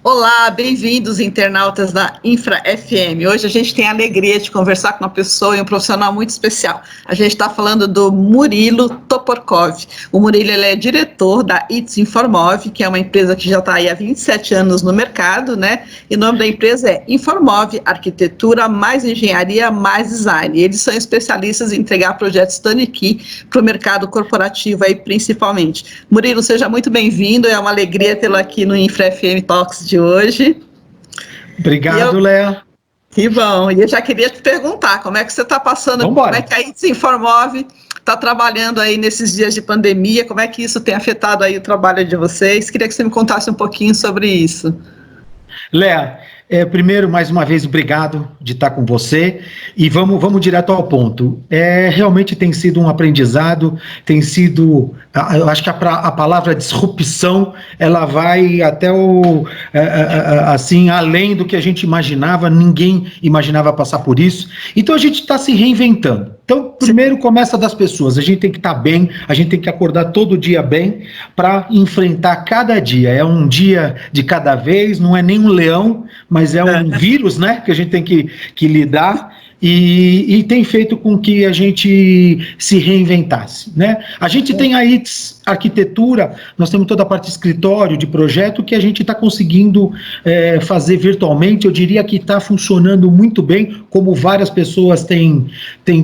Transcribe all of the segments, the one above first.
Olá, bem-vindos, internautas da Infra FM. Hoje a gente tem a alegria de conversar com uma pessoa e um profissional muito especial. A gente está falando do Murilo Toporkov. O Murilo ele é diretor da ITS Informov, que é uma empresa que já está aí há 27 anos no mercado, né? E o nome da empresa é Informov, Arquitetura mais Engenharia mais Design. E eles são especialistas em entregar projetos turnkey para o mercado corporativo aí principalmente. Murilo, seja muito bem-vindo, é uma alegria tê-lo aqui no Infra FM Talks de hoje. Obrigado, Léa. Que bom. E eu já queria te perguntar, como é que você está passando, Vambora. Como é que a ITS Informov está trabalhando aí nesses dias de pandemia, como é que isso tem afetado aí o trabalho de vocês? Queria que você me contasse um pouquinho sobre isso. Léa, primeiro, mais uma vez, obrigado de estar com você e vamos direto ao ponto. Realmente tem sido um aprendizado, tem sido, eu acho que a palavra disrupção, ela vai até assim, além do que a gente imaginava, ninguém imaginava passar por isso, então a gente está se reinventando. Então, primeiro começa das pessoas, a gente tem que estar bem, a gente tem que acordar todo dia bem para enfrentar cada dia, é um dia de cada vez, não é nem um leão, mas é um vírus, né, que a gente tem que lidar e tem feito com que a gente se reinventasse, né? A gente tem a ITS Arquitetura, nós temos toda a parte de escritório, de projeto, que a gente está conseguindo fazer virtualmente, eu diria que está funcionando muito bem, como várias pessoas têm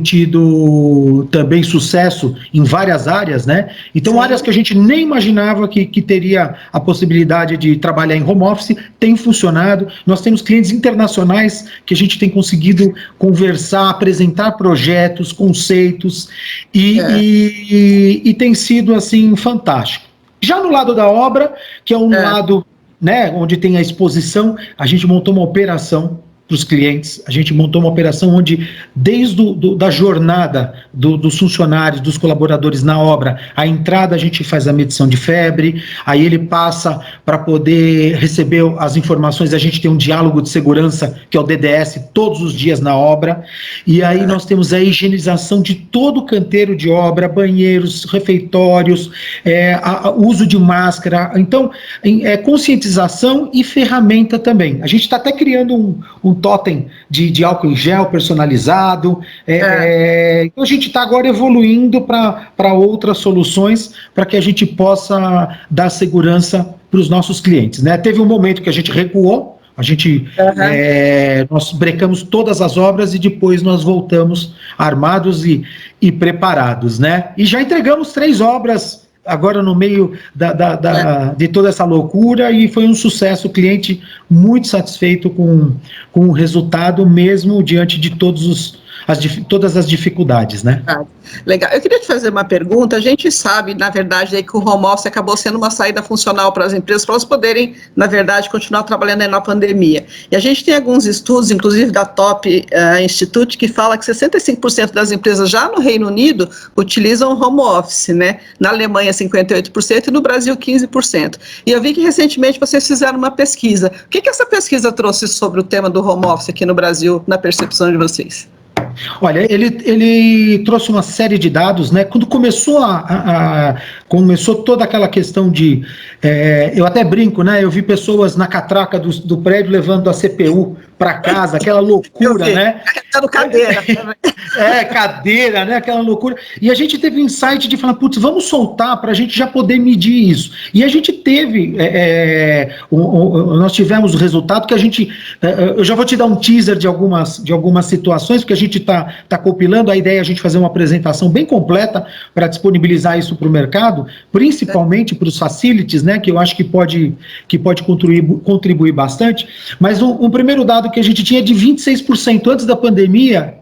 tido também sucesso em várias áreas, né? Então, áreas que a gente nem imaginava que teria a possibilidade de trabalhar em home office, tem funcionado. Nós temos clientes internacionais que a gente tem conseguido conversar, apresentar projetos, conceitos, e tem sido, assim, fantástico. Já no lado da obra, que é um lado, né, onde tem a exposição, a gente montou uma operação para os clientes, a gente montou uma operação onde, desde da jornada dos funcionários, dos colaboradores na obra, a entrada a gente faz a medição de febre, aí ele passa para poder receber as informações, a gente tem um diálogo de segurança, que é o DDS, todos os dias na obra, e aí nós temos a higienização de todo o canteiro de obra, banheiros, refeitórios, uso de máscara, então, conscientização e ferramenta também. A gente está até criando um totem de álcool em gel personalizado. Então a gente está agora evoluindo para outras soluções para que a gente possa dar segurança para os nossos clientes, né? Teve um momento que a gente recuou, nós brecamos todas as obras e depois nós voltamos armados e preparados, né? E já entregamos 3 obras agora no meio de toda essa loucura, e foi um sucesso, o cliente muito satisfeito com o resultado, mesmo diante de todas as dificuldades, né? Legal. Eu queria te fazer uma pergunta. A gente sabe, na verdade, que o home office acabou sendo uma saída funcional para as empresas, para elas poderem, na verdade, continuar trabalhando aí na pandemia. E a gente tem alguns estudos, inclusive da Top Institute, que fala que 65% das empresas já no Reino Unido utilizam home office, né? Na Alemanha, 58% e no Brasil, 15%. E eu vi que recentemente vocês fizeram uma pesquisa. O que essa pesquisa trouxe sobre o tema do home office aqui no Brasil, na percepção de vocês? Olha, ele trouxe uma série de dados, né? Quando começou começou toda aquela questão de, eu até brinco, né? Eu vi pessoas na catraca do prédio levando a CPU para casa, aquela loucura, né? Carregando cadeira. Cadeira, né? Aquela loucura. E a gente teve o insight de falar, putz, vamos soltar para a gente já poder medir isso. E a gente teve, nós tivemos o resultado que a gente, eu já vou te dar um teaser de algumas situações, porque a gente está compilando, a ideia é a gente fazer uma apresentação bem completa para disponibilizar isso para o mercado, principalmente para os facilities, né, que eu acho que pode contribuir bastante, mas um primeiro dado que a gente tinha de 26% antes da pandemia,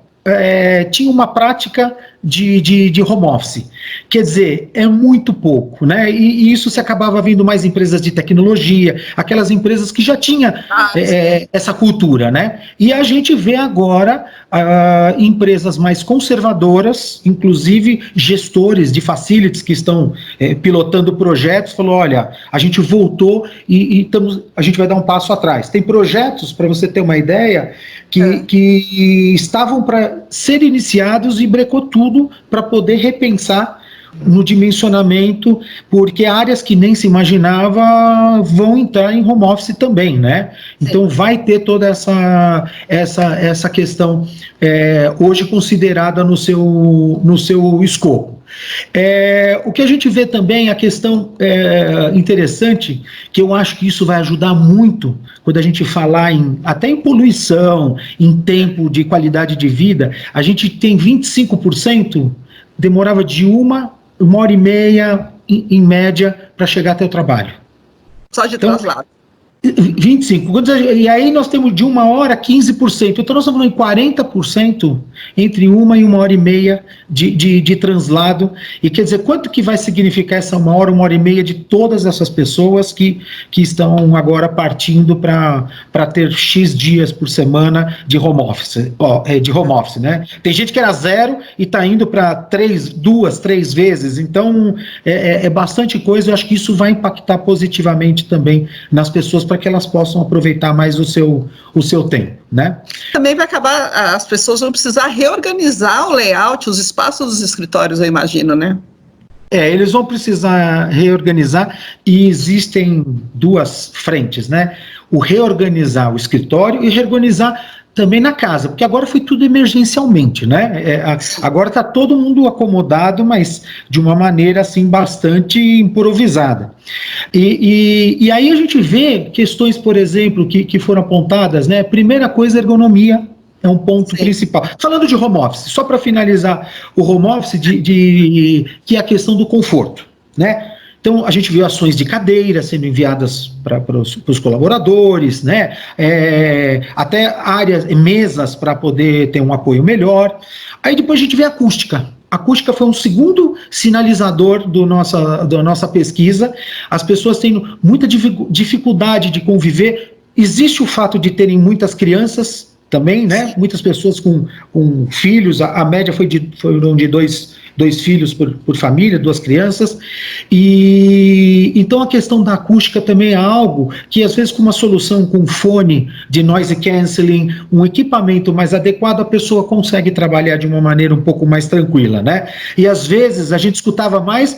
tinha uma prática de home office. Quer dizer, é muito pouco, né? E isso se acabava vindo mais empresas de tecnologia, aquelas empresas que já tinham essa cultura, né? E a gente vê agora empresas mais conservadoras, inclusive gestores de facilities que estão pilotando projetos, falou, olha, a gente voltou e a gente vai dar um passo atrás. Tem projetos, para você ter uma ideia, que estavam para ser iniciados e brecou tudo para poder repensar no dimensionamento, porque áreas que nem se imaginava vão entrar em home office também, né? Então vai ter toda essa questão hoje considerada no seu escopo. O que a gente vê também, a questão interessante, que eu acho que isso vai ajudar muito quando a gente falar até em poluição, em tempo de qualidade de vida, a gente tem 25%, demorava de uma hora e meia, em média, para chegar até o trabalho. Só de translado. 25. E aí nós temos de 1 hora 15%. Então nós estamos em 40% entre 1 hora e meia de translado. E quer dizer, quanto que vai significar essa 1 hora e meia de todas essas pessoas que estão agora partindo para ter X dias por semana de home office, né? Tem gente que era 0 e está indo para 2, 3 vezes. Então é bastante coisa. Eu acho que isso vai impactar positivamente também nas pessoas, para que elas possam aproveitar mais o seu tempo, né? Também vai acabar, as pessoas vão precisar reorganizar o layout, os espaços dos escritórios, eu imagino, né? Eles vão precisar reorganizar, e existem 2 frentes, né? O reorganizar o escritório e reorganizar também na casa, porque agora foi tudo emergencialmente, né? Agora está todo mundo acomodado, mas de uma maneira assim bastante improvisada. E aí a gente vê questões, por exemplo, que foram apontadas, né? Primeira coisa, ergonomia é um ponto principal. Falando de home office, só para finalizar o home office, que é a questão do conforto, né? Então, a gente viu ações de cadeira sendo enviadas para os colaboradores, né? Até áreas, mesas para poder ter um apoio melhor. Aí depois a gente vê a acústica. A acústica foi um segundo sinalizador da nossa pesquisa. As pessoas têm muita dificuldade de conviver. Existe o fato de terem muitas crianças também, né? Muitas pessoas com filhos, a média foram de dois filhos por família, 2 crianças, e então a questão da acústica também é algo que às vezes com uma solução com fone de noise cancelling, um equipamento mais adequado, a pessoa consegue trabalhar de uma maneira um pouco mais tranquila, né? E às vezes a gente escutava mais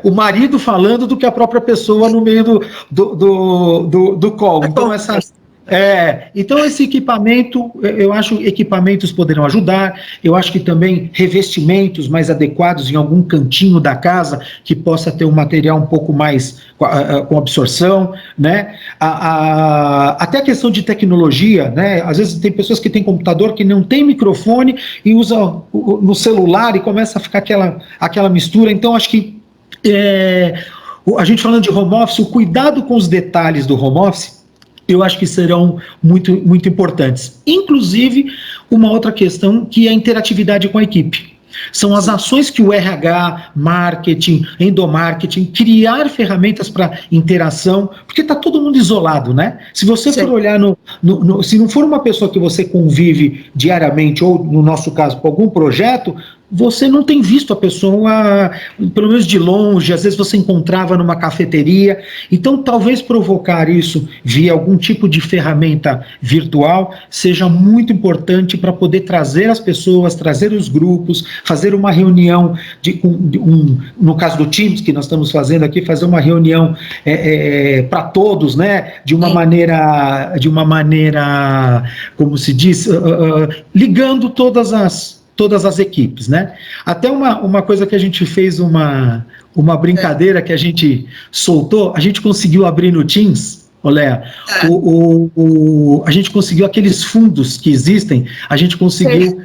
o marido falando do que a própria pessoa no meio do call. Então então esse equipamento, eu acho que equipamentos poderão ajudar. Eu acho que também revestimentos mais adequados em algum cantinho da casa que possa ter um material um pouco mais com absorção, né? Até a questão de tecnologia, né? Às vezes tem pessoas que têm computador que não tem microfone e usa no celular e começa a ficar aquela mistura. Então acho que a gente falando de home office, o cuidado com os detalhes do home office, eu acho que serão muito, muito importantes. Inclusive, uma outra questão que é a interatividade com a equipe. São as ações que o RH, marketing, endomarketing, criar ferramentas para interação, porque está todo mundo isolado, né? Se você for olhar se não for uma pessoa que você convive diariamente, ou no nosso caso, com algum projeto, você não tem visto a pessoa, pelo menos de longe, às vezes você encontrava numa cafeteria. Então, talvez provocar isso via algum tipo de ferramenta virtual seja muito importante para poder trazer as pessoas, trazer os grupos, fazer uma reunião, no caso do Teams, que nós estamos fazendo aqui, fazer uma reunião para todos, né? De uma maneira, como se diz, ligando todas as equipes, né? Até uma coisa que a gente fez, uma brincadeira que a gente soltou, a gente conseguiu abrir no Teams, Léa, a gente conseguiu aqueles fundos que existem, a gente conseguiu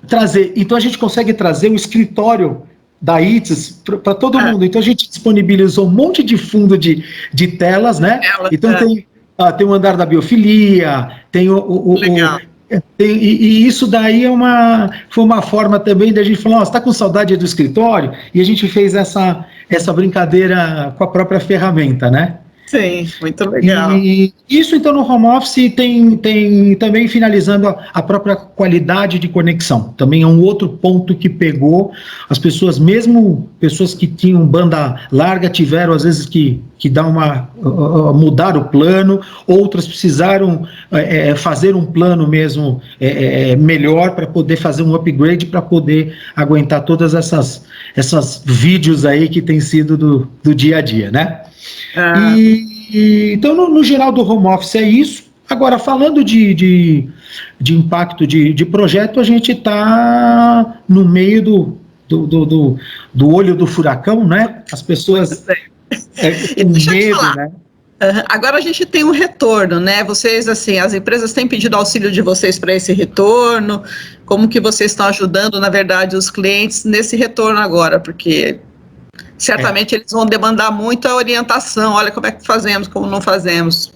trazer, então a gente consegue trazer o escritório da ITES para todo mundo, então a gente disponibilizou um monte de fundo de telas, né? Então tem o andar da biofilia, tem e isso daí foi uma forma também da gente falar, você está com saudade do escritório? E a gente fez essa brincadeira com a própria ferramenta, né? Sim, muito legal. E isso, então, no home office tem também, finalizando, a própria qualidade de conexão. Também é um outro ponto que pegou as pessoas, mesmo pessoas que tinham banda larga, tiveram, às vezes, que que dá mudar o plano, outras precisaram fazer um plano mesmo melhor para poder fazer um upgrade, para poder aguentar todas essas vídeos aí que tem sido do dia a dia, né? Então, no geral do home office é isso. Agora, falando de impacto de projeto, a gente está no meio do olho do furacão, né? As pessoas com medo, né? Agora a gente tem um retorno, né? Vocês, assim, as empresas têm pedido auxílio de vocês para esse retorno. Como que vocês estão ajudando, na verdade, os clientes nesse retorno agora? Porque certamente eles vão demandar muita orientação. Olha, como é que fazemos, como não fazemos.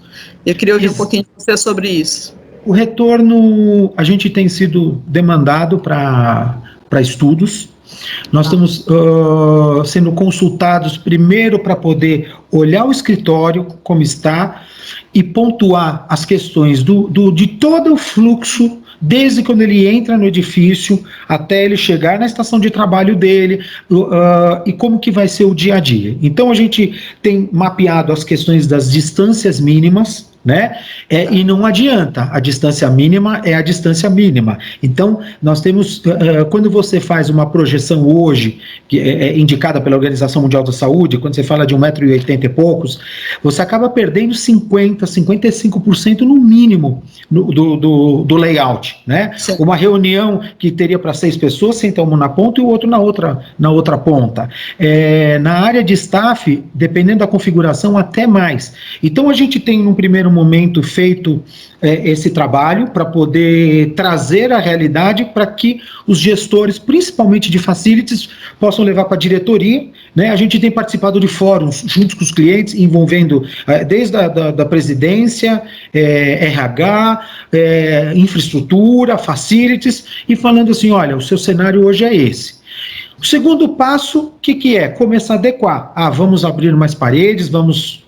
Eu queria ouvir um pouquinho de você sobre isso. O retorno, a gente tem sido demandado para estudos. Nós estamos sendo consultados primeiro para poder olhar o escritório, como está, e pontuar as questões de todo o fluxo, desde quando ele entra no edifício até ele chegar na estação de trabalho dele, e como que vai ser o dia a dia. Então a gente tem mapeado as questões das distâncias mínimas, né? E não adianta, a distância mínima é a distância mínima. Então, nós temos, quando você faz uma projeção hoje, que é indicada pela Organização Mundial da Saúde, quando você fala de 1,80 m e poucos, você acaba perdendo 50%, 55% no mínimo do layout, né? Sim. Uma reunião que teria para 6 pessoas, senta um na ponta e o outro na outra ponta. Na área de staff, dependendo da configuração, até mais. Então, a gente tem, num primeiro momento, feito esse trabalho para poder trazer a realidade para que os gestores, principalmente de facilities, possam levar para a diretoria, né? A gente tem participado de fóruns junto com os clientes, envolvendo desde da presidência, RH, infraestrutura, facilities, e falando assim, olha, o seu cenário hoje é esse. O segundo passo, o que é? Começar a adequar. Vamos abrir mais paredes, vamos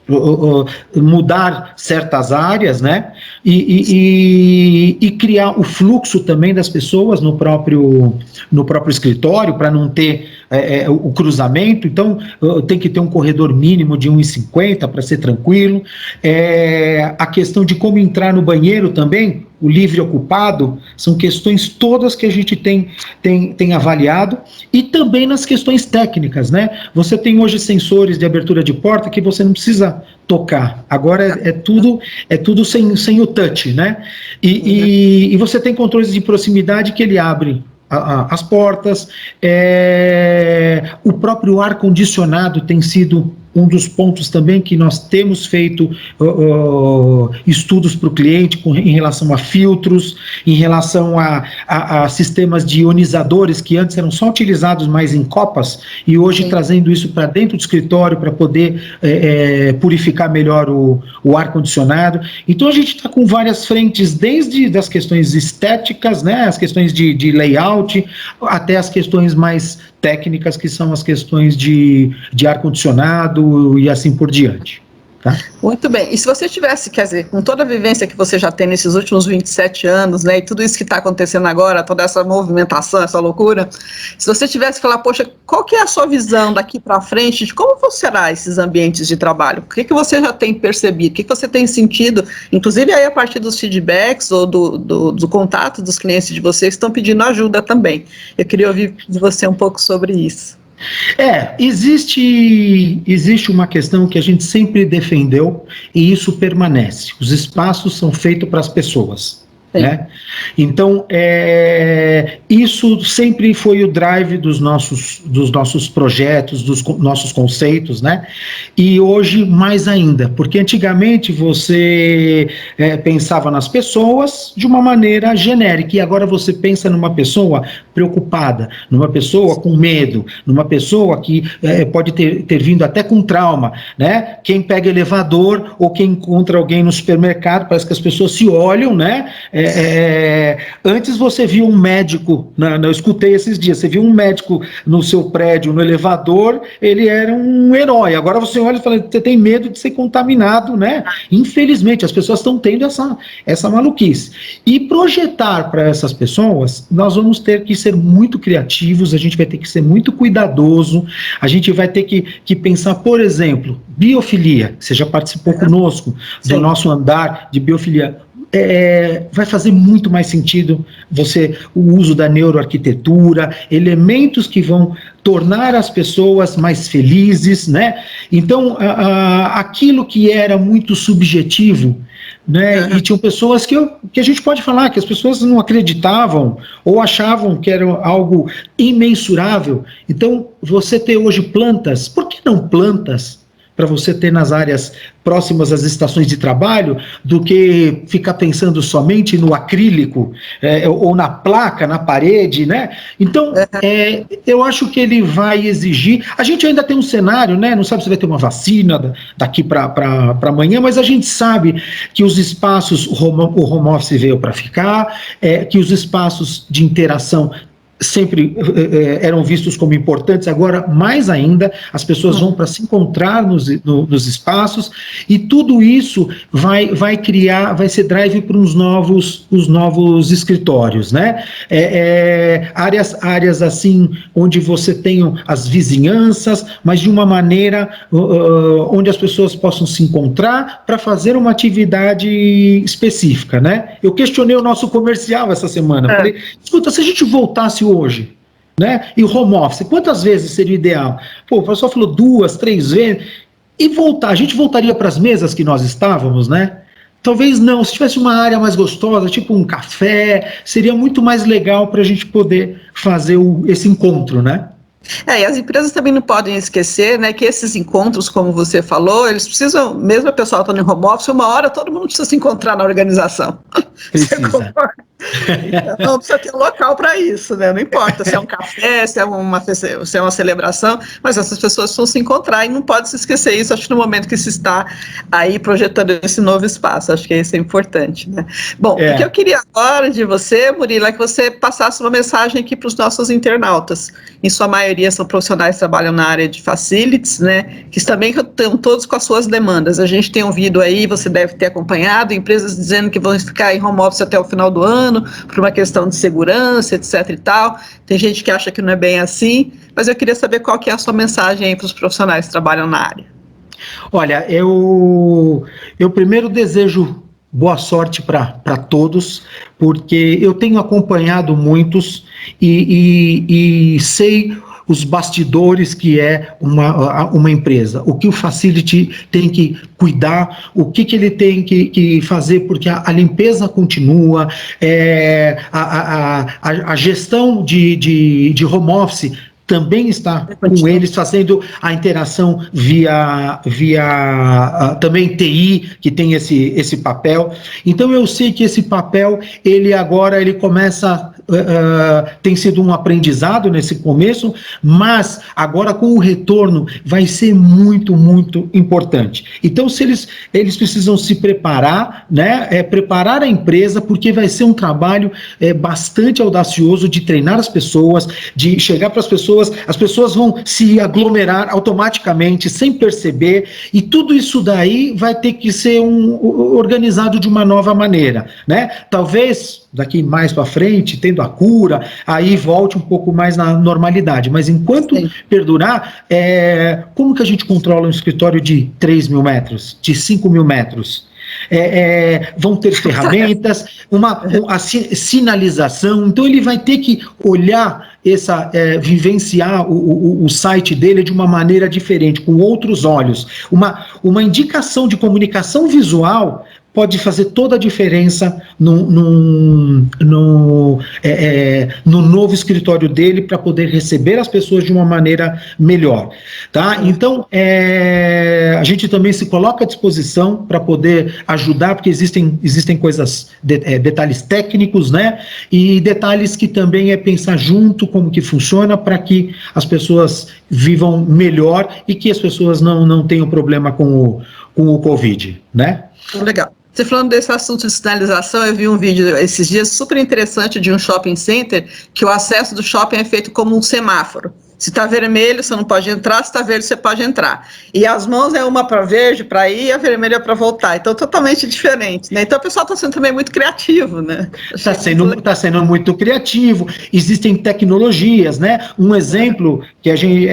mudar certas áreas, né? E criar o fluxo também das pessoas no próprio escritório, para não ter o cruzamento. Então, tem que ter um corredor mínimo de 1,50 m para ser tranquilo. A questão de como entrar no banheiro também, o livre ocupado, são questões todas que a gente tem avaliado, e também nas questões técnicas, né? Você tem hoje sensores de abertura de porta que você não precisa tocar, agora é tudo sem o touch, né? E você tem controles de proximidade que ele abre as portas, o próprio ar-condicionado tem sido um dos pontos também que nós temos feito estudos para o cliente em relação a filtros, em relação a sistemas de ionizadores que antes eram só utilizados mais em copas, e hoje trazendo isso para dentro do escritório para poder purificar melhor o ar-condicionado. Então a gente está com várias frentes, desde das questões estéticas, né, as questões de layout, até as questões mais técnicas, que são as questões de ar-condicionado e assim por diante. Tá? Muito bem. E se você tivesse, quer dizer, com toda a vivência que você já tem nesses últimos 27 anos, né, e tudo isso que está acontecendo agora, toda essa movimentação, essa loucura, se você tivesse que falar, poxa, qual que é a sua visão daqui para frente de como serão esses ambientes de trabalho? O que você já tem percebido? O que você tem sentido, inclusive aí a partir dos feedbacks ou do contato dos clientes de vocês que estão pedindo ajuda também? Eu queria ouvir de você um pouco sobre isso. Existe uma questão que a gente sempre defendeu, e isso permanece. Os espaços são feitos para as pessoas. Né? Então, isso sempre foi o drive dos nossos projetos, dos nossos conceitos, né? E hoje mais ainda, porque antigamente você pensava nas pessoas de uma maneira genérica, e agora você pensa numa pessoa preocupada, numa pessoa com medo, numa pessoa que pode ter vindo até com trauma, né? Quem pega elevador ou quem encontra alguém no supermercado, parece que as pessoas se olham, né? Antes você via um médico médico, eu escutei esses dias, você viu um médico no seu prédio, no elevador, ele era um herói. Agora você olha e fala, você tem medo de ser contaminado, né? Infelizmente, as pessoas estão tendo essa maluquice. E projetar para essas pessoas, nós vamos ter que ser muito criativos, a gente vai ter que ser muito cuidadoso, a gente vai ter que pensar, por exemplo, biofilia, você já participou conosco do nosso andar de biofilia. Vai fazer muito mais sentido o uso da neuroarquitetura, elementos que vão tornar as pessoas mais felizes, né? Então, aquilo que era muito subjetivo, né? E tinham pessoas que a gente pode falar que as pessoas não acreditavam ou achavam que era algo imensurável. Então, você ter hoje plantas, por que não plantas para você ter nas áreas próximas às estações de trabalho, do que ficar pensando somente no acrílico ou na placa, na parede, né? Então, eu acho que ele vai exigir... A gente ainda tem um cenário, né? Não sabe se vai ter uma vacina daqui para amanhã, mas a gente sabe que os espaços, o home office veio para ficar, que os espaços de interação sempre eram vistos como importantes, agora mais ainda, as pessoas vão para se encontrar nos espaços, e tudo isso vai ser drive para os novos escritórios, né? Áreas assim, onde você tem as vizinhanças, mas de uma maneira onde as pessoas possam se encontrar para fazer uma atividade específica, né? Eu questionei o nosso comercial essa semana, falei, escuta, se a gente voltasse hoje, né? E o home office, quantas vezes seria ideal? Pô, o pessoal falou 2, 3 vezes, e a gente voltaria para as mesas que nós estávamos, né? Talvez não, se tivesse uma área mais gostosa, tipo um café, seria muito mais legal para a gente poder fazer esse encontro, né? E as empresas também não podem esquecer, né, que esses encontros, como você falou, eles precisam, mesmo a pessoa estando em home office, uma hora todo mundo precisa se encontrar na organização. Precisa. Então precisa ter um local para isso, né? Não importa se é um café, se é uma celebração, mas essas pessoas precisam se encontrar e não pode se esquecer isso, acho que no momento que se está aí projetando esse novo espaço, acho que isso é importante, né? Bom, o que eu queria agora de você, Murilo, é que você passasse uma mensagem aqui para os nossos internautas. Em sua maioria são profissionais que trabalham na área de facilities, né? Que também estão todos com as suas demandas. A gente tem ouvido aí, você deve ter acompanhado, empresas dizendo que vão ficar em home office até o final do ano, por uma questão de segurança, etc e tal. Tem gente que acha que não é bem assim, mas eu queria saber qual que é a sua mensagem aí para os profissionais que trabalham na área. Olha, eu primeiro desejo boa sorte para todos, porque eu tenho acompanhado muitos e sei os bastidores que é uma empresa, o que o facility tem que cuidar, o que ele tem que fazer, porque a limpeza continua, a gestão de home office também está com eles, fazendo a interação via também TI, que tem esse papel. Então eu sei que esse papel, ele começa, tem sido um aprendizado nesse começo, mas agora com o retorno vai ser muito, muito importante. Então se eles precisam se preparar, né, preparar a empresa, porque vai ser um trabalho bastante audacioso de treinar as pessoas, de chegar para as pessoas vão se aglomerar automaticamente, sem perceber, e tudo isso daí vai ter que ser organizado de uma nova maneira, né? Talvez daqui mais para frente, tendo a cura, aí volte um pouco mais na normalidade, mas enquanto perdurar, como que a gente controla um escritório de 3 mil metros, de 5 mil metros? Vão ter ferramentas, a sinalização, então ele vai ter que olhar vivenciar o site dele de uma maneira diferente, com outros olhos. Uma indicação de comunicação visual pode fazer toda a diferença no novo escritório dele, para poder receber as pessoas de uma maneira melhor, tá? Então, a gente também se coloca à disposição para poder ajudar, porque existem coisas, detalhes técnicos, né? E detalhes que também pensar junto como que funciona, para que as pessoas vivam melhor e que as pessoas não tenham problema com o Covid, né? Legal. Você falando desse assunto de sinalização, eu vi um vídeo esses dias super interessante de um shopping center, que o acesso do shopping é feito como um semáforo. Se está vermelho, você não pode entrar, se está verde, você pode entrar. E as mãos é uma para verde, para ir, e a vermelha é para voltar. Então, totalmente diferente, né? Então, o pessoal está sendo também muito criativo, né? Está sendo muito criativo. Existem tecnologias, né? Um exemplo que a gente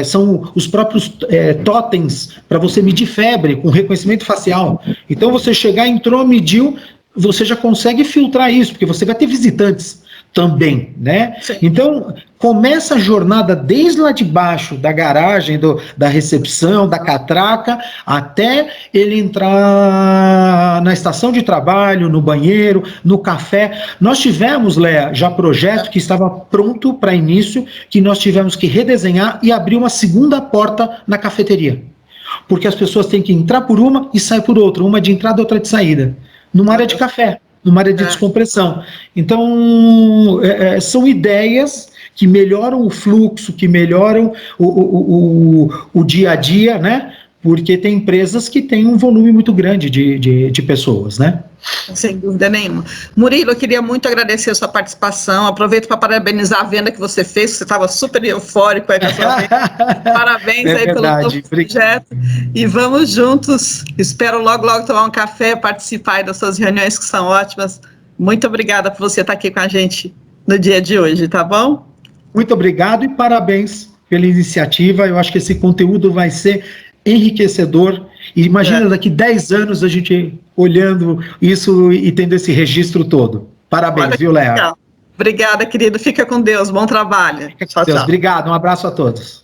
são os próprios totens para você medir febre com reconhecimento facial. Então, você chegar, entrou, mediu, você já consegue filtrar isso, porque você vai ter visitantes também, né? Sim. Então, começa a jornada desde lá de baixo, da garagem, da recepção, da catraca, até ele entrar na estação de trabalho, no banheiro, no café. Nós tivemos, Léa, já projeto que estava pronto para início, que nós tivemos que redesenhar e abrir uma segunda porta na cafeteria. Porque as pessoas têm que entrar por uma e sair por outra, uma de entrada e outra de saída, numa área de café, numa área de descompressão. Então, são ideias que melhoram o fluxo, que melhoram o dia a dia, né? Porque tem empresas que têm um volume muito grande de pessoas, né? Sem dúvida nenhuma. Murilo, eu queria muito agradecer a sua participação. Aproveito para parabenizar a venda que você fez, você estava super eufórico aí com a sua venda. Parabéns aí pelo novo projeto. E vamos juntos. Espero logo, logo tomar um café, participar aí das suas reuniões que são ótimas. Muito obrigada por você estar aqui com a gente no dia de hoje, tá bom? Muito obrigado e parabéns pela iniciativa. Eu acho que esse conteúdo vai ser enriquecedor. E imagina daqui 10 anos a gente olhando isso e tendo esse registro todo. Parabéns, viu, Léa? Obrigada, querido. Fica com Deus. Bom trabalho. Tchau, tchau. Obrigado. Um abraço a todos.